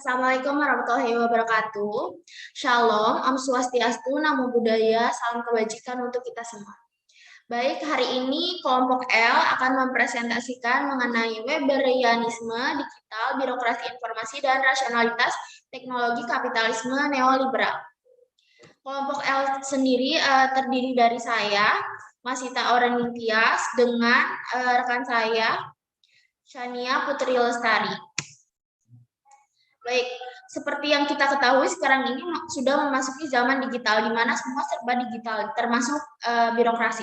Assalamualaikum warahmatullahi wabarakatuh. Shalom, Om Swastiastu, Namo Buddhaya, salam kebajikan untuk kita semua. Baik, hari ini kelompok L akan mempresentasikan mengenai Weberianisme digital, birokrasi informasi, dan rasionalitas teknologi kapitalisme neoliberal. Kelompok L sendiri terdiri dari saya, Masita Oreningtyas, dengan rekan saya, Shania Putri Lestari. Baik, seperti yang kita ketahui sekarang ini sudah memasuki zaman digital, di mana semua serba digital, termasuk birokrasi.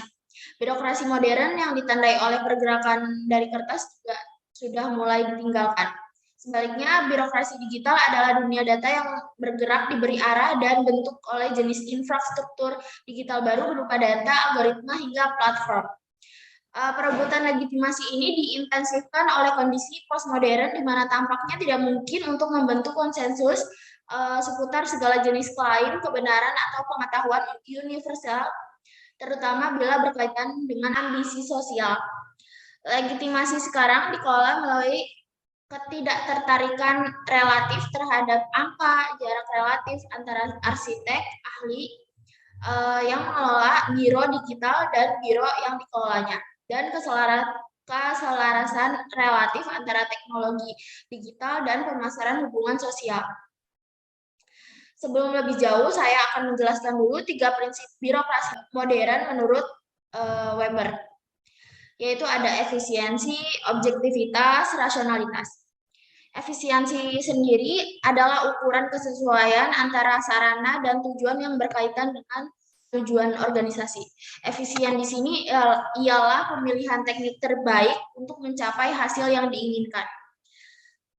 Birokrasi modern yang ditandai oleh pergerakan dari kertas juga sudah mulai ditinggalkan. Sebaliknya, birokrasi digital adalah dunia data yang bergerak diberi arah dan bentuk oleh jenis infrastruktur digital baru berupa data, algoritma, hingga platform. Perebutan legitimasi ini diintensifkan oleh kondisi postmodern di mana tampaknya tidak mungkin untuk membentuk konsensus seputar segala jenis klaim, kebenaran, atau pengetahuan universal, terutama bila berkaitan dengan ambisi sosial. Legitimasi sekarang dikelola melalui ketidaktertarikan relatif terhadap angka, jarak relatif antara arsitek, ahli, yang mengelola biro digital dan biro yang dikelolanya, dan keselarasan relatif antara teknologi digital dan pemasaran hubungan sosial. Sebelum lebih jauh, saya akan menjelaskan dulu 3 prinsip birokrasi modern menurut Weber, yaitu ada efisiensi, objektivitas, rasionalitas. Efisiensi sendiri adalah ukuran kesesuaian antara sarana dan tujuan yang berkaitan dengan tujuan organisasi. Efisien di sini ialah pemilihan teknik terbaik untuk mencapai hasil yang diinginkan.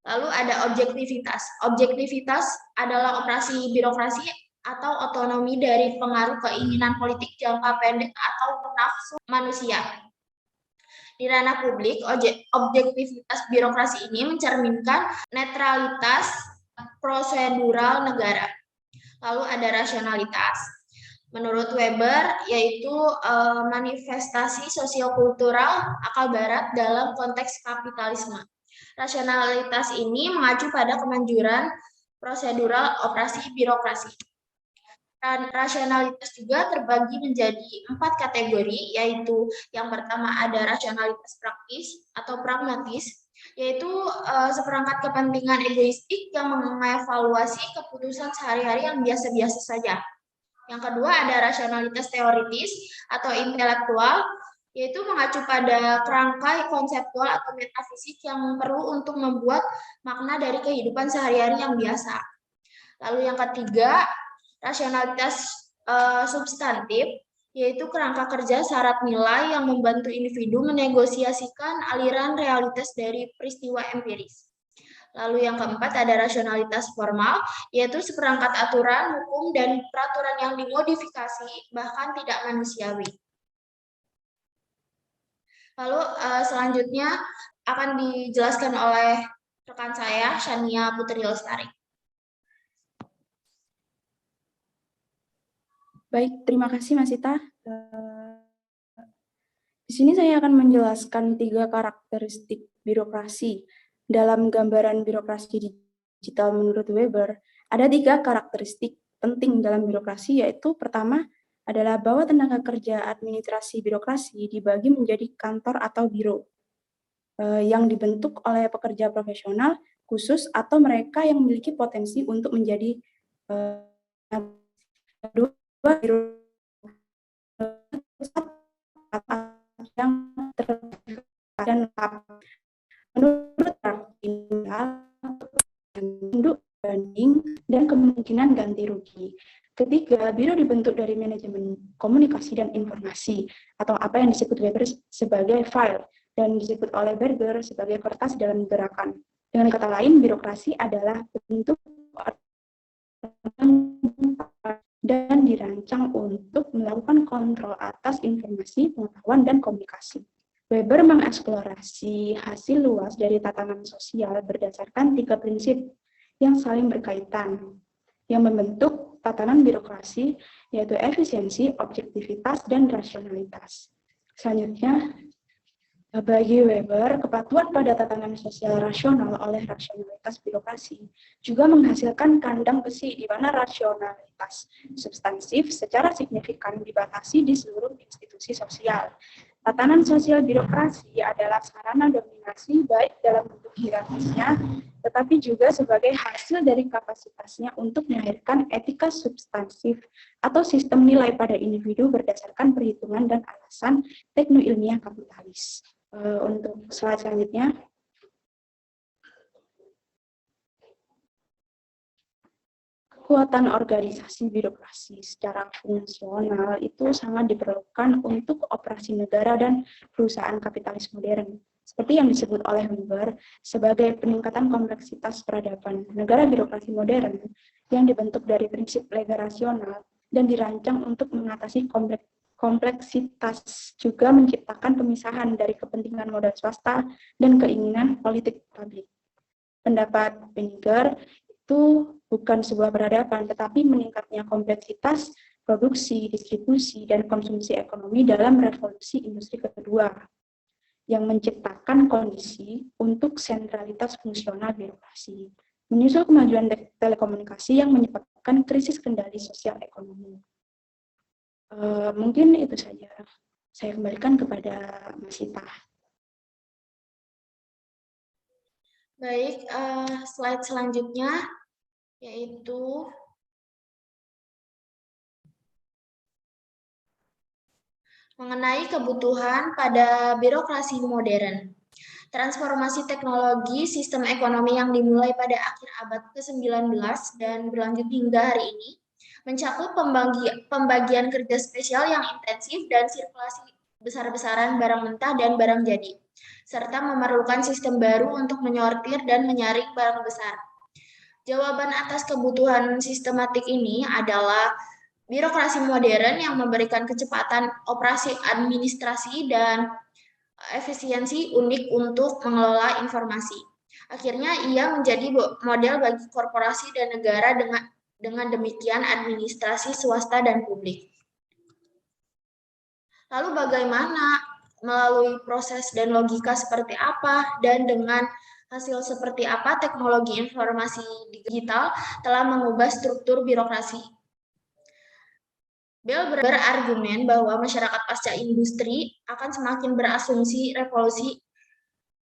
Lalu ada objektivitas. Objektivitas adalah operasi birokrasi atau otonomi dari pengaruh keinginan politik jangka pendek atau nafsu manusia. Di ranah publik, objektivitas birokrasi ini mencerminkan netralitas prosedural negara. Lalu ada rasionalitas. Menurut Weber, yaitu manifestasi sosiokultural akal barat dalam konteks kapitalisme. Rasionalitas ini mengacu pada kemanjuran prosedural operasi birokrasi. Dan rasionalitas juga terbagi menjadi 4 kategori, yaitu yang pertama ada rasionalitas praktis atau pragmatis, yaitu seperangkat kepentingan egoistik yang mengevaluasi keputusan sehari-hari yang biasa-biasa saja. Yang kedua ada rasionalitas teoritis atau intelektual, yaitu mengacu pada kerangka konseptual atau metafisik yang perlu untuk membuat makna dari kehidupan sehari-hari yang biasa. Lalu yang ketiga, rasionalitas substantif, yaitu kerangka kerja syarat nilai yang membantu individu menegosiasikan aliran realitas dari peristiwa empiris. Lalu yang keempat ada rasionalitas formal, yaitu seperangkat aturan, hukum, dan peraturan yang dimodifikasi, bahkan tidak manusiawi. Lalu selanjutnya akan dijelaskan oleh rekan saya, Shania Putri Lestari. Baik, terima kasih Mas Ita. Di sini saya akan menjelaskan 3 karakteristik birokrasi. Dalam gambaran birokrasi digital menurut Weber, ada 3 karakteristik penting dalam birokrasi, yaitu pertama adalah bahwa tenaga kerja administrasi birokrasi dibagi menjadi kantor atau biro yang dibentuk oleh pekerja profesional khusus atau mereka yang memiliki potensi untuk menjadi kedua biro yang dan menurut induk banding dan kemungkinan ganti rugi. Ketiga, biro dibentuk dari manajemen komunikasi dan informasi atau apa yang disebut Weber sebagai file dan disebut oleh Berger sebagai kertas dalam gerakan. Dengan kata lain, birokrasi adalah bentuk dan dirancang untuk melakukan kontrol atas informasi, pengetahuan, dan komunikasi. Weber mengeksplorasi hasil luas dari tatanan sosial berdasarkan 3 prinsip yang saling berkaitan, yang membentuk tatanan birokrasi, yaitu efisiensi, objektivitas, dan rasionalitas. Selanjutnya, Bagi Weber, kepatuhan pada tatanan sosial rasional oleh rasionalitas birokrasi juga menghasilkan kandang besi di mana rasionalitas substansif secara signifikan dibatasi di seluruh institusi sosial. Tatanan sosial birokrasi adalah sarana dominasi baik dalam bentuk hierarkisnya, tetapi juga sebagai hasil dari kapasitasnya untuk melahirkan etika substansif atau sistem nilai pada individu berdasarkan perhitungan dan alasan teknoilmiah kapitalis. Untuk slide selanjutnya. Kekuatan organisasi birokrasi secara fungsional itu sangat diperlukan untuk operasi negara dan perusahaan kapitalis modern. Seperti yang disebut oleh Weber sebagai peningkatan kompleksitas peradaban negara birokrasi modern yang dibentuk dari prinsip lega rasional dan dirancang untuk mengatasi kompleksitas, juga menciptakan pemisahan dari kepentingan modal swasta dan keinginan politik publik. Pendapat Weniger itu bukan sebuah peradaban, tetapi meningkatnya kompleksitas produksi, distribusi, dan konsumsi ekonomi dalam revolusi industri kedua, yang menciptakan kondisi untuk sentralitas fungsional birokrasi, menyusul kemajuan telekomunikasi yang menyebabkan krisis kendali sosial ekonomi. Mungkin itu saja. Saya kembalikan kepada Mas Ita. Baik, slide selanjutnya yaitu mengenai kebutuhan pada birokrasi modern. Transformasi teknologi sistem ekonomi yang dimulai pada akhir abad ke-19 dan berlanjut hingga hari ini mencakup pembagian kerja spesial yang intensif dan sirkulasi besar-besaran barang mentah dan barang jadi, serta memerlukan sistem baru untuk menyortir dan menyaring barang besar. Jawaban atas kebutuhan sistematik ini adalah birokrasi modern yang memberikan kecepatan operasi administrasi dan efisiensi unik untuk mengelola informasi. Akhirnya ia menjadi model bagi korporasi dan negara dengan demikian administrasi swasta dan publik. Lalu bagaimana, melalui proses dan logika seperti apa, dan dengan hasil seperti apa teknologi informasi digital telah mengubah struktur birokrasi. Bell berargumen bahwa masyarakat pasca industri akan semakin berasumsi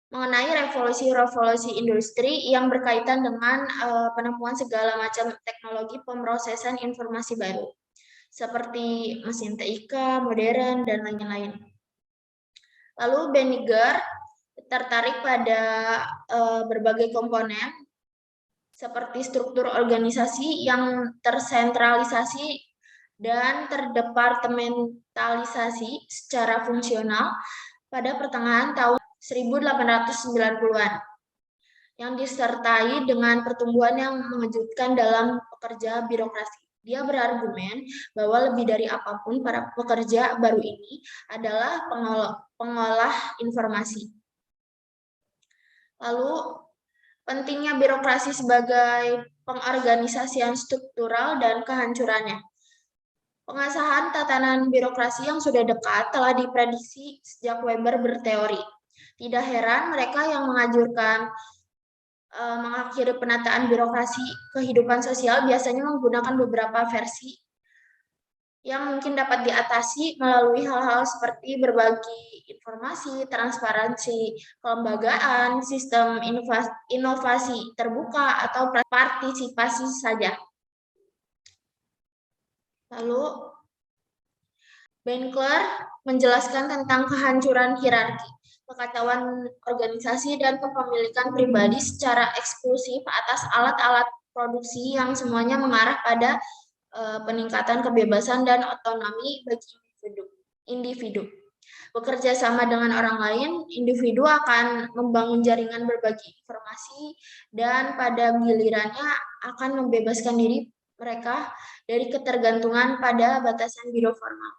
mengenai revolusi industri yang berkaitan dengan penemuan segala macam teknologi pemrosesan informasi baru, seperti mesin TIK, modern, dan lain-lain. Lalu Weniger tertarik pada berbagai komponen, seperti struktur organisasi yang tersentralisasi dan terdepartementalisasi secara fungsional pada pertengahan tahun 1890-an, yang disertai dengan pertumbuhan yang mengejutkan dalam pekerja birokrasi. Dia berargumen bahwa lebih dari apapun para pekerja baru ini adalah pengolah informasi. Lalu, pentingnya birokrasi sebagai pengorganisasian struktural dan kehancurannya. Pengesahan tatanan birokrasi yang sudah dekat telah diprediksi sejak Weber berteori. Tidak heran mereka yang mengakhiri penataan birokrasi kehidupan sosial biasanya menggunakan beberapa versi yang mungkin dapat diatasi melalui hal-hal seperti berbagi informasi, transparansi kelembagaan, sistem inovasi terbuka, atau partisipasi saja. Lalu, Benkler menjelaskan tentang kehancuran hierarki, kekacauan organisasi, dan kepemilikan pribadi secara eksklusif atas alat-alat produksi yang semuanya mengarah pada peningkatan kebebasan dan otonomi bagi individu. Bekerja sama dengan orang lain, individu akan membangun jaringan berbagi informasi dan pada gilirannya akan membebaskan diri mereka dari ketergantungan pada batasan biro formal.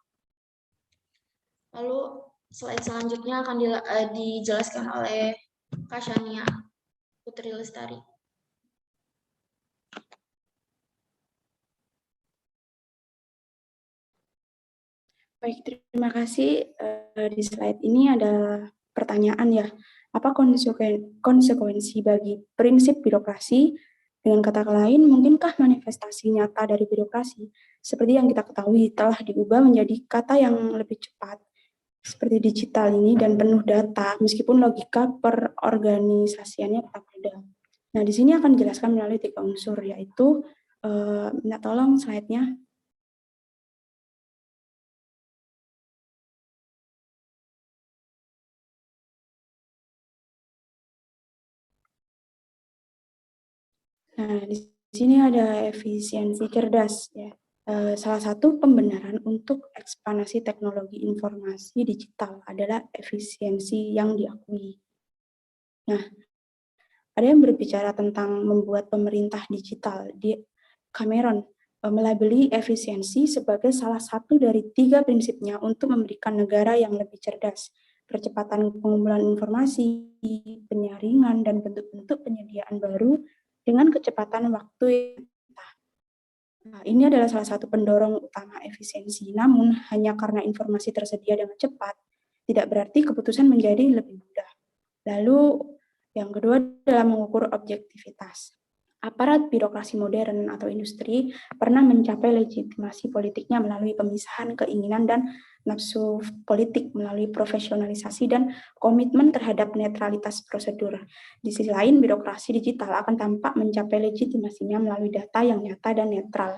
Lalu slide selanjutnya akan dijelaskan oleh Kak Shania Putri Lestari. Baik, terima kasih. Di slide ini ada pertanyaan ya, apa konsekuensi bagi prinsip birokrasi? Dengan kata lain, mungkinkah manifestasi nyata dari birokrasi seperti yang kita ketahui telah diubah menjadi kata yang lebih cepat seperti digital ini dan penuh data, meskipun logika perorganisasiannya tetap ada. Nah, di sini akan dijelaskan melalui 3 unsur, yaitu, minta tolong slide-nya. Nah, di sini ada efisiensi cerdas, ya. Salah satu pembenaran untuk ekspansi teknologi informasi digital adalah efisiensi yang diakui. Nah, ada yang berbicara tentang membuat pemerintah digital. Cameron melabeli efisiensi sebagai salah satu dari 3 prinsipnya untuk memberikan negara yang lebih cerdas. Percepatan pengumpulan informasi, penyaringan, dan bentuk-bentuk penyediaan baru dengan kecepatan waktu. Nah, ini adalah salah satu pendorong utama efisiensi. Namun, hanya karena informasi tersedia dengan cepat, tidak berarti keputusan menjadi lebih mudah. Lalu, yang kedua adalah mengukur objektivitas. Aparat birokrasi modern atau industri pernah mencapai legitimasi politiknya melalui pemisahan keinginan dan nafsu politik melalui profesionalisasi dan komitmen terhadap netralitas prosedur. Di sisi lain, birokrasi digital akan tampak mencapai legitimasinya melalui data yang nyata dan netral.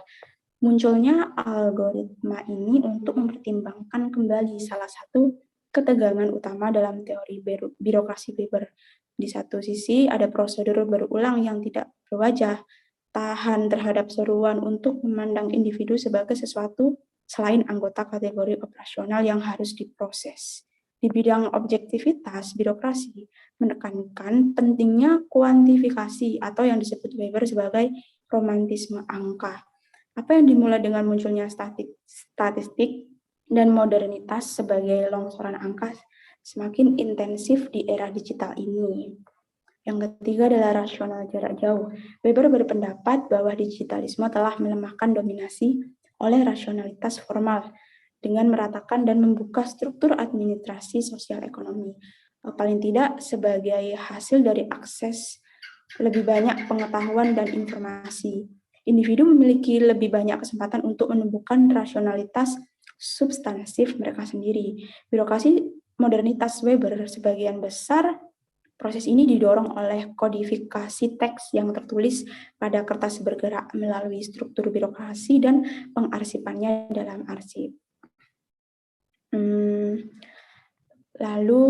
Munculnya algoritma ini untuk mempertimbangkan kembali salah satu ketegangan utama dalam teori birokrasi Weber. Di satu sisi ada prosedur berulang yang tidak berwajah, tahan terhadap seruan untuk memandang individu sebagai sesuatu selain anggota kategori operasional yang harus diproses. Di bidang objektivitas, birokrasi menekankan pentingnya kuantifikasi atau yang disebut Weber sebagai romantisme angka. Apa yang dimulai dengan munculnya statistik dan modernitas sebagai longsoran angka semakin intensif di era digital ini. Yang ketiga adalah rasional jarak jauh. Weber berpendapat bahwa digitalisme telah melemahkan dominasi oleh rasionalitas formal dengan meratakan dan membuka struktur administrasi sosial ekonomi. Paling tidak sebagai hasil dari akses lebih banyak pengetahuan dan informasi. Individu memiliki lebih banyak kesempatan untuk menumbuhkan rasionalitas substansif mereka sendiri. Birokrasi modernitas Weber sebagian besar proses ini didorong oleh kodifikasi teks yang tertulis pada kertas bergerak melalui struktur birokrasi dan pengarsipannya dalam arsip. Lalu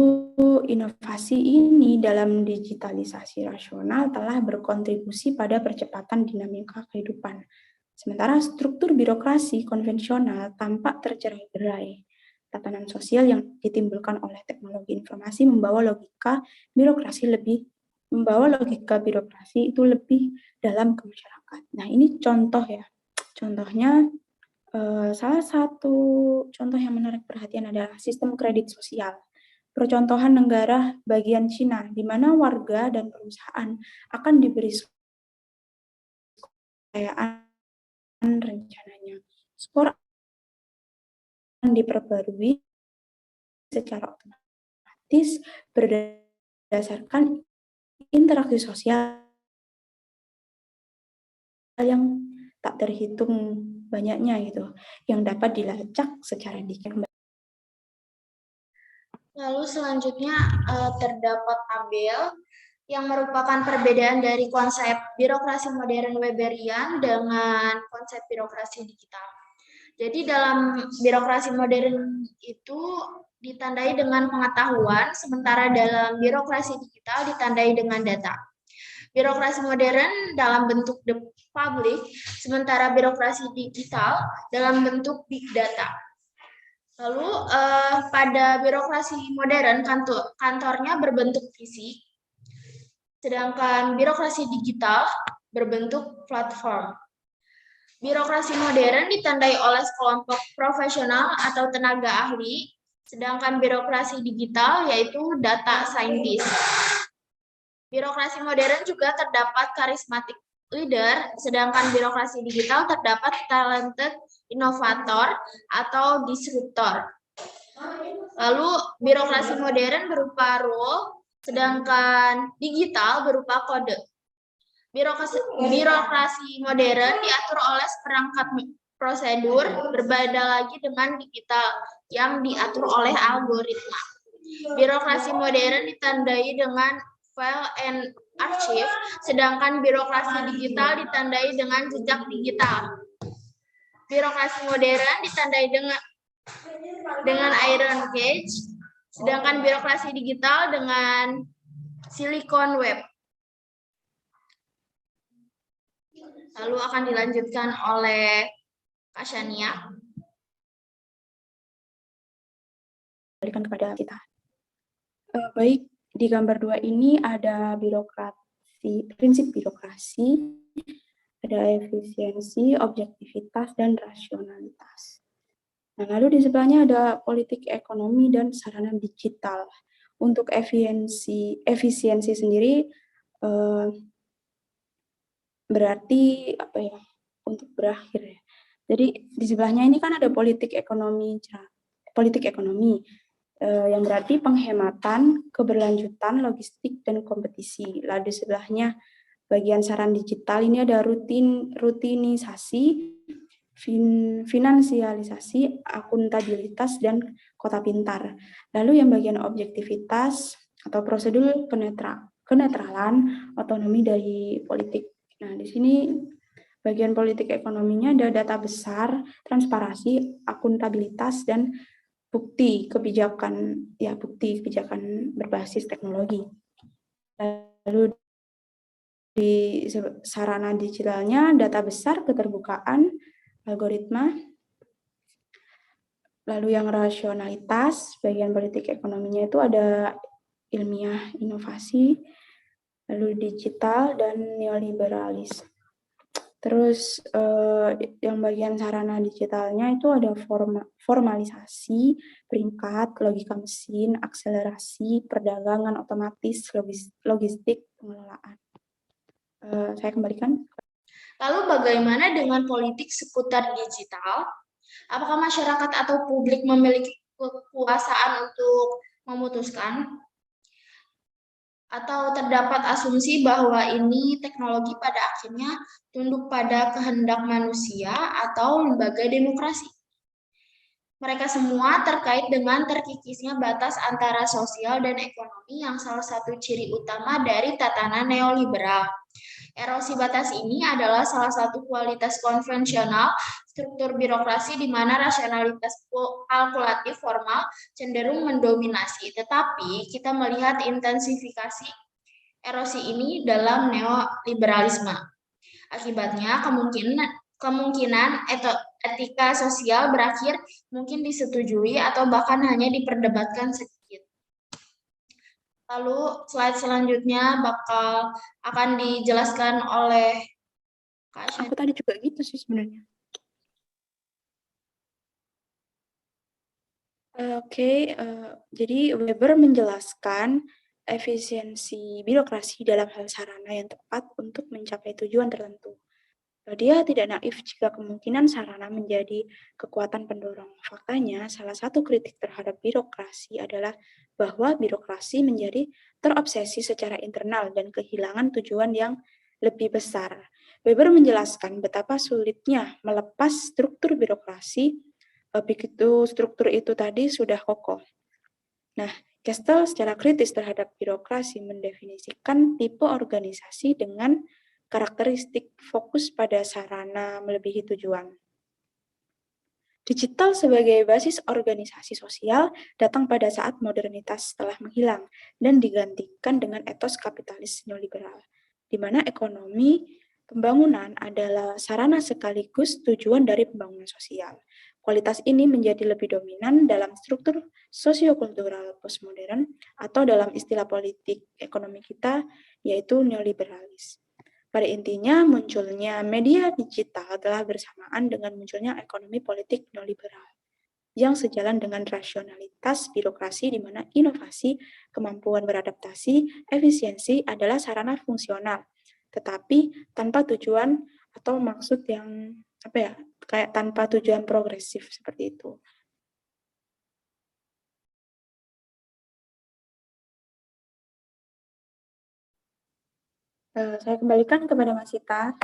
inovasi ini dalam digitalisasi rasional telah berkontribusi pada percepatan dinamika kehidupan. Sementara struktur birokrasi konvensional tampak tercerai-berai. Tatanan sosial yang ditimbulkan oleh teknologi informasi membawa logika birokrasi itu lebih dalam ke masyarakat. Nah, ini contoh ya. Contohnya salah satu contoh yang menarik perhatian adalah sistem kredit sosial. Percontohan negara bagian Cina, di mana warga dan perusahaan akan diberi kekayaan rencananya. Skor akan diperbarui secara otomatis berdasarkan interaksi sosial yang tak terhitung banyaknya gitu, yang dapat dilacak secara dikit. Lalu selanjutnya terdapat tabel yang merupakan perbedaan dari konsep birokrasi modern Weberian dengan konsep birokrasi digital. Jadi dalam birokrasi modern itu ditandai dengan pengetahuan, sementara dalam birokrasi digital ditandai dengan data. Birokrasi modern dalam bentuk the public, sementara birokrasi digital dalam bentuk big data. Lalu pada birokrasi modern kantornya berbentuk fisik, sedangkan birokrasi digital berbentuk platform. Birokrasi modern ditandai oleh sekelompok profesional atau tenaga ahli, sedangkan birokrasi digital yaitu data scientist. Birokrasi modern juga terdapat charismatic leader, sedangkan birokrasi digital terdapat talented inovator atau disruptor. Lalu birokrasi modern berupa rule, sedangkan digital berupa kode. Birokrasi modern diatur oleh seperangkat prosedur, berbeda lagi dengan digital yang diatur oleh algoritma. Birokrasi modern ditandai dengan file and archive, sedangkan birokrasi digital ditandai dengan jejak digital. Birokrasi modern ditandai dengan iron cage, sedangkan birokrasi digital dengan silicon web. Lalu akan dilanjutkan oleh Kak Shania. Berikan kepada kita. Baik, di gambar 2 ini ada prinsip birokrasi, ada efisiensi, objektivitas, dan rasionalitas. Nah, lalu di sebelahnya ada politik ekonomi dan sarana digital. Untuk efisiensi sendiri berarti apa ya? Untuk berakhir ya. Jadi di sebelahnya ini kan ada politik ekonomi yang berarti penghematan, keberlanjutan, logistik, dan kompetisi. Lalu di sebelahnya bagian saran digital ini ada rutinisasi, finansialisasi, akuntabilitas, dan kota pintar. Lalu yang bagian objektivitas atau prosedur kenetralan, otonomi dari politik. Nah, di sini bagian politik ekonominya ada data besar, transparansi, akuntabilitas, dan bukti kebijakan berbasis teknologi. Lalu di sarana digitalnya data besar, keterbukaan, algoritma. Lalu yang rasionalitas, bagian politik ekonominya itu ada ilmiah, inovasi, lalu digital, dan neoliberalis. Terus yang bagian sarana digitalnya itu ada formalisasi, peringkat, logika mesin, akselerasi, perdagangan otomatis, logistik, pengelolaan. Saya kembalikan. Lalu bagaimana dengan politik seputar digital? Apakah masyarakat atau publik memiliki kekuasaan untuk memutuskan? Atau terdapat asumsi bahwa ini teknologi pada akhirnya tunduk pada kehendak manusia atau lembaga demokrasi? Mereka semua terkait dengan terkikisnya batas antara sosial dan ekonomi yang salah satu ciri utama dari tatanan neoliberal. Erosi batas ini adalah salah satu kualitas konvensional struktur birokrasi di mana rasionalitas kalkulatif formal cenderung mendominasi. Tetapi kita melihat intensifikasi erosi ini dalam neoliberalisme. Akibatnya kemungkinan etika sosial berakhir mungkin disetujui atau bahkan hanya diperdebatkan sedikit. Lalu slide selanjutnya akan dijelaskan oleh Kak Shania. Aku tadi juga gitu sih sebenarnya. Oke, jadi Weber menjelaskan efisiensi birokrasi dalam hal sarana yang tepat untuk mencapai tujuan tertentu. Dia tidak naif jika kemungkinan sarana menjadi kekuatan pendorong. Faktanya, salah satu kritik terhadap birokrasi adalah bahwa birokrasi menjadi terobsesi secara internal dan kehilangan tujuan yang lebih besar. Weber menjelaskan betapa sulitnya melepas struktur birokrasi begitu struktur itu tadi sudah kokoh. Nah, Gestel secara kritis terhadap birokrasi mendefinisikan tipe organisasi dengan karakteristik fokus pada sarana melebihi tujuan. Digital sebagai basis organisasi sosial datang pada saat modernitas telah menghilang dan digantikan dengan etos kapitalis neoliberal, di mana ekonomi pembangunan adalah sarana sekaligus tujuan dari pembangunan sosial. Kualitas ini menjadi lebih dominan dalam struktur sosiokultural postmodern atau dalam istilah politik ekonomi kita, yaitu neoliberalis. Pada intinya, munculnya media digital telah bersamaan dengan munculnya ekonomi politik neoliberal yang sejalan dengan rasionalitas birokrasi di mana inovasi, kemampuan beradaptasi, efisiensi adalah sarana fungsional, tetapi tanpa tujuan atau maksud yang kayak tanpa tujuan progresif seperti itu. Saya kembalikan kepada Mas Sita.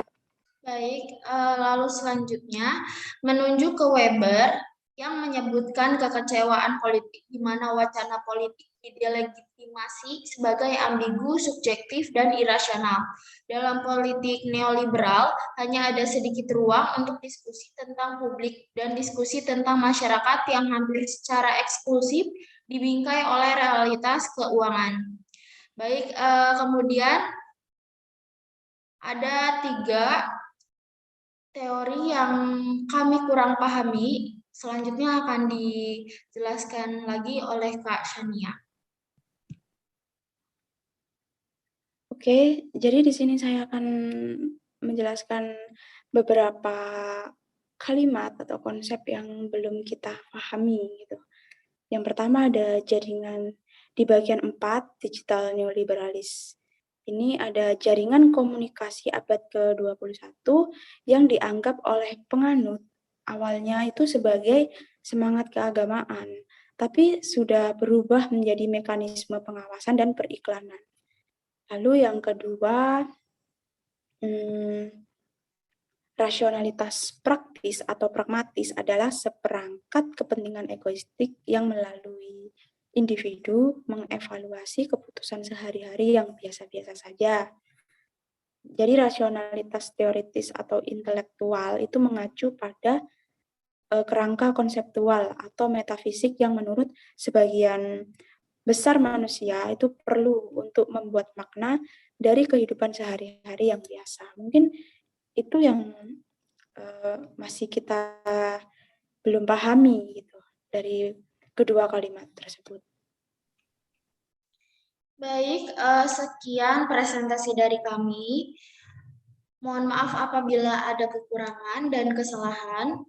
Baik, lalu selanjutnya menunjuk ke Weber yang menyebutkan kekecewaan politik di mana wacana politik didelegitimasi sebagai ambigu, subjektif, dan irasional. Dalam politik neoliberal, hanya ada sedikit ruang untuk diskusi tentang publik dan diskusi tentang masyarakat yang hampir secara eksklusif dibingkai oleh realitas keuangan. Baik, kemudian ada 3 teori yang kami kurang pahami. Selanjutnya akan dijelaskan lagi oleh Kak Shania. Oke, jadi di sini saya akan menjelaskan beberapa kalimat atau konsep yang belum kita pahami gitu. Yang pertama ada jaringan di bagian 4, digital neoliberalis. Ini ada jaringan komunikasi abad ke-21 yang dianggap oleh penganut awalnya itu sebagai semangat keagamaan, tapi sudah berubah menjadi mekanisme pengawasan dan periklanan. Lalu yang kedua, rasionalitas praktis atau pragmatis adalah seperangkat kepentingan egoistik yang melalui individu mengevaluasi keputusan sehari-hari yang biasa-biasa saja. Jadi rasionalitas teoritis atau intelektual itu mengacu pada kerangka konseptual atau metafisik yang menurut sebagian besar manusia itu perlu untuk membuat makna dari kehidupan sehari-hari yang biasa. Mungkin itu yang masih kita belum pahami gitu dari kedua kalimat tersebut. Baik, sekian presentasi dari kami. Mohon maaf apabila ada kekurangan dan kesalahan.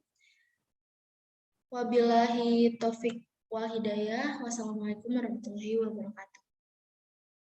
Wabillahi taufik wal hidayah. Wassalamualaikum warahmatullahi wabarakatuh.